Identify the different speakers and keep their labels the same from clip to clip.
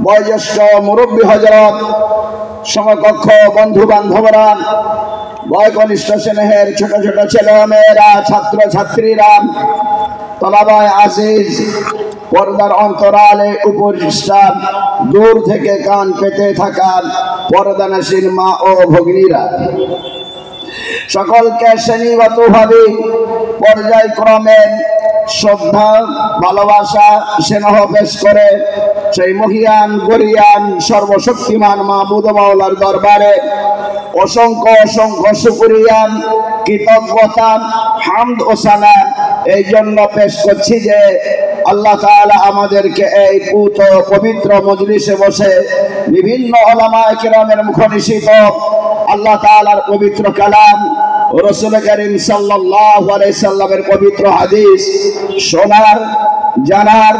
Speaker 1: বয়োজ্যেষ্ঠ মুরব্বী হযরত, সমকক্ষ বন্ধু বান্ধবরা, বয়কনিষ্ঠ স্নেহের ছোট ছোট ছেলেমেয়েরা, ছাত্র ছাত্রীরা, তলাবায়ে আজিজ, পর্দার অন্তরালে উপস্থিত, দূর থেকে কান পেতে থাকা পর্দানশীল মা ও ভগ্নীরা, সকলকে শ্রেণীগতভাবে পর্যায়ক্রমে শ্রদ্ধা, ভালোবাসা, স্নেহ পেশ করে সেই মহিয়ান গরিয়ান সর্বশক্তিমান মাবুদ মাওলার দরবারে অসংখ্য অসংখ্য শুকরিয়া, কৃতজ্ঞতা, হামদ ও সানা এই জন্য পেশ করছি যে আল্লাহ তাআলা আমাদেরকে এই পবিত্র মজলিসে বসে বিভিন্ন উলামায়ে কেরামের মুখনিসৃত আল্লাহ তাআলার পবিত্র কালাম, রাসূল করিম সাল্লাল্লাহু আলাইহি সাল্লামের পবিত্র হাদিস শোনার, জানার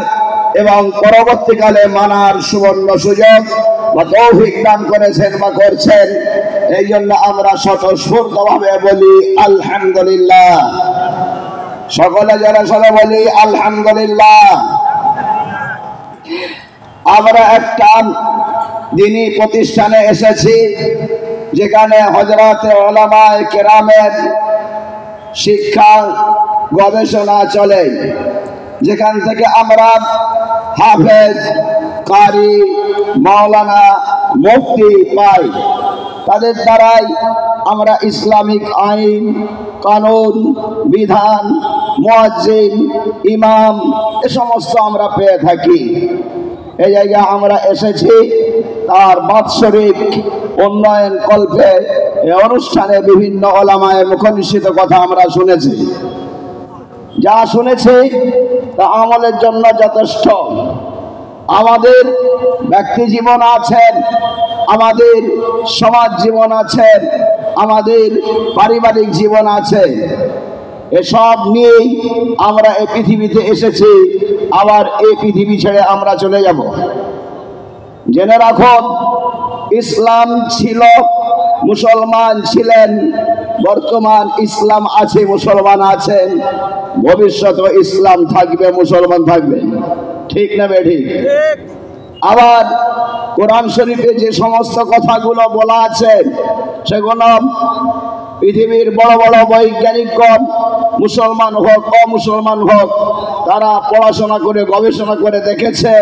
Speaker 1: এবং পরবর্তীকালে মানার সুবর্ণ সুযোগ বা তৌফিক দান করেছেন বা করছেন। এই জন্য আমরা স্বতঃস্ফূর্তভাবে বলি আলহামদুলিল্লাহ। সকলে যারা সবাই বলি আলহামদুলিল্লাহ। আমরা একটা দ্বীনী প্রতিষ্ঠানে এসেছি যেখানে হযরতে উলামায়ে কেরামের শিক্ষা গবেষণা চলে, যেখান থেকে আমরা হাফেজ, কারি, মাওলানা, মুফতি পাই। তাদের দ্বারাই আমরা ইসলামিক আইন, কানুন, বিধান, মুয়াজ্জিন, ইমাম এ সমস্ত আমরা পেয়ে থাকি। এই জায়গায় আমরা এসেছি তার বাৎসরিক উন্নয়ন কল্পে এই অনুষ্ঠানে বিভিন্ন উলামায়ে মুখনিসৃত কথা আমরা শুনেছি। যা শুনেছি তা আমলের জন্য যথেষ্ট। আমাদের ব্যক্তি জীবন আছেন, আমাদের সমাজ জীবন আছেন, আমাদের পারিবারিক জীবন আছে, এসব নিয়েই আমরা এই পৃথিবীতে এসেছি, আবার এই পৃথিবী ছেড়ে আমরা চলে যাব। জেনে রাখুন, ইসলাম ছিল, মুসলমান ছিলেন, বর্তমান ইসলাম আছে, মুসলমান আছেন, ভবিষ্যতে ইসলাম থাকবে, মুসলমান থাকবে। ঠিক না বেঠিক? আবার কোরআন শরীফে যে সমস্ত কথাগুলো বলা আছে সেগুলো পৃথিবীর বড় বড় বৈজ্ঞানিকগণ, মুসলমান হোক অমুসলমান হোক, তারা পড়াশোনা করে গবেষণা করে দেখেছে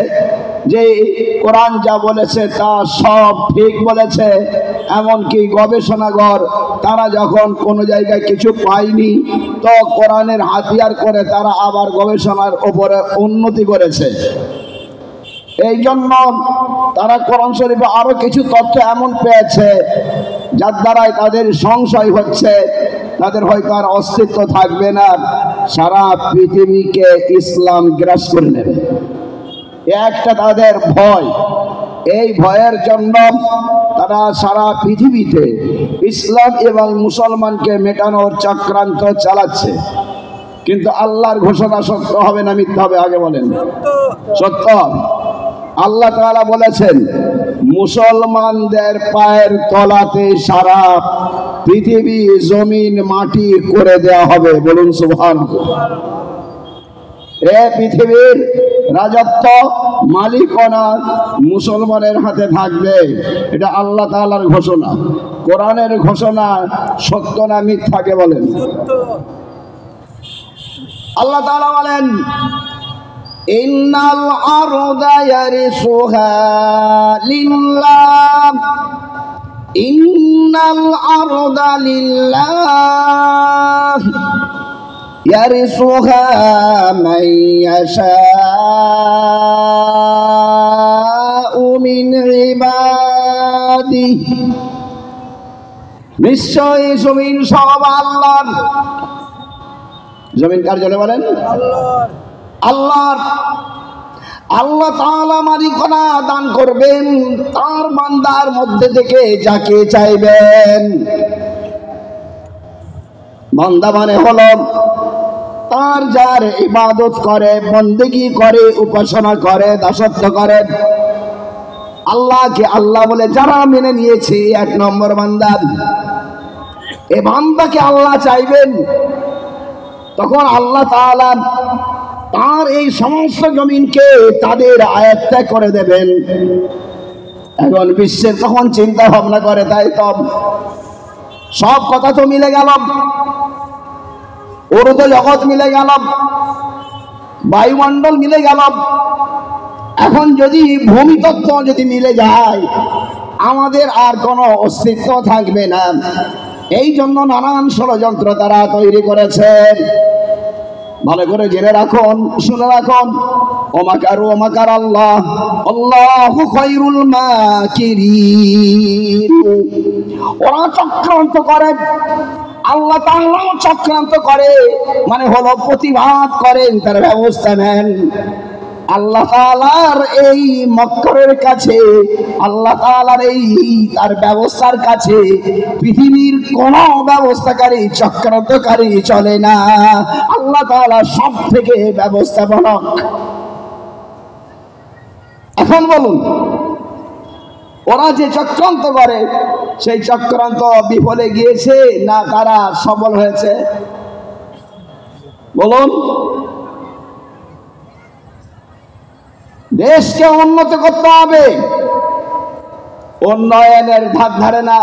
Speaker 1: যে কোরআন যা বলেছে তা সব ঠিক বলেছে। এমনকি গবেষণাগার তারা যখন কোনো জায়গায় কিছু পায়নি তো কোরআনের হাতিয়ার করে তারা আবার গবেষণার উপরে উন্নতি করেছে। এই জন্য তারা কোরআন শরীফে আরো কিছু তথ্য এমন পেয়েছে যার দ্বারাই তাদের সংশয় হচ্ছে তাদের হয়তো আর অস্তিত্ব থাকবে না, সারা পৃথিবীকে ইসলাম গ্রাস করে নেবে। একটা তাদের ভয়, এই ভয়ের জন্য তারা সারা পৃথিবীতে ইসলাম এবং মুসলমানকে মেটানোর চক্রান্ত চালাচ্ছে। কিন্তু আল্লাহর ঘোষণা সত্য হবে না মিথ্যা হবে? আগে বলেন। সত্য। আল্লাহ তাআলা বলেছেন মুসলমানদের পায়ের তলাতে সারা পৃথিবী জমিন মাটি করে দেয়া হবে। বলুন সুবহানাল্লাহ। এ পৃথিবীর রাজত্ব, মালিকানা মুসলমানের হাতে থাকবে। এটা আল্লাহ তাআলার ঘোষণা। কোরআনের ঘোষণা সত্য না মিথ্যাকে বলেন? আল্লাহ তাআলা বলেন ইন্নাল আরদা ইয়ারিসুহা লিল্লাহ, ইন্নাল আরদা লিল্লাহ ইয়ারিসুহা মান ইয়াশাউ মিন ইবাদিহি। নিশ্চয়ই জমিন সব আল্লাহর। জমিন কার জন্য বলেন? আল্লাহর। আল্লাহর। আল্লাহ তাআলা মালিকানা দান করবেন তার বান্দার মধ্যে থেকে যাকে চাইবেন। বান্দা মানে হলো তার যার ইবাদত করে, বন্দেগী করে, উপাসনা করে, দাসত্ব করে, আল্লাহকে আল্লাহ বলে যারা মেনে নিয়েছে, এক নম্বর বান্দা। এই বান্দাকে আল্লাহ চাইবেন, তখন আল্লাহ তাআলা তার এই সমস্ত জমিনকে তাদের আয়ত্তে করে দেবেন। এখন বিশ্বের তখন চিন্তা ভাবনা করে, তাই তো সব কথা তো মিলে গেল, ওর তো জগৎ মিলে গেল, বায়ুমণ্ডল মিলে গেল। এখন যদি ভূমিতত্ত্ব যদি মিলে যায়, আমাদের আর কোনো অস্তিত্ব থাকবে না। এই জন্য নানান ষড়যন্ত্র তারা তৈরি করেছেন। ভালো করে জেনে রাখুন, শুনে রাখুন, ওমাকারু ওমাকার আল্লাহ, আল্লাহু খায়রুল মাকিরিন। ওরা চক্রান্ত করে, আল্লাহ তাআলাও চক্রান্ত করে, মানে হলো প্রতিবাদ করেন, তার ব্যবস্থা নেন। আল্লাহ তাআলার এই মক্করের কাছে, আল্লাহ তাআলার এই তার ব্যবস্থার কাছে পৃথিবীর কোন ব্যবস্থাকারী চক্রান্তকারী চলে না। আল্লাহ তাআলা সব থেকে ব্যবস্থাপনক। এখন বলুন, ওরা যে চক্রান্ত করে সেই চক্রান্ত বিফলে গিয়েছে না তারা সফল হয়েছে? বলুন। দেশকে উন্নত করতে হবে, উন্নয়নের ধার ধারে না।